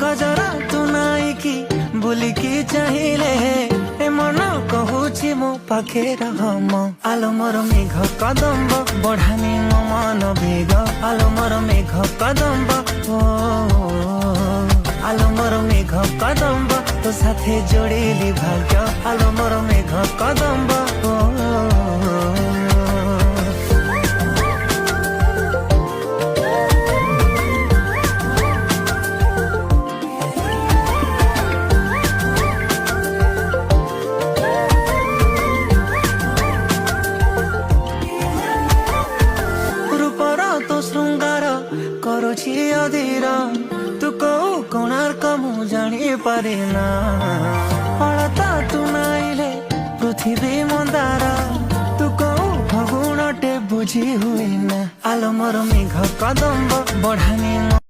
गजरा तू नाइकी बुलिकी चाहिए ए मन कहूची मो पाखे रह आलो मोर मेघ कदम्ब बढ़ानी मो मन बेग आलो मोर मेघ कदम्ब ओ आलो मोर मेघ कदम्ब तो साथे जोड़िली भाग्य आलो मोर मेघ कदम्ब ओ କରୁଛି ଅଧୀର ତୁ କୋଉ କୋଣାର୍କ ମୁଁ ଜାଣିପାରେ ନା ଅଳତା ତୁ ନାଇଲେ ପୃଥିବୀ ମନ୍ଦାର ତୁ କୋଉ ଫଗୁଣଟେ ବୁଝି ହୁଏ ନା ଆଲୋ ମୋର ମେଘ କଦମ୍ବ ବଢାନି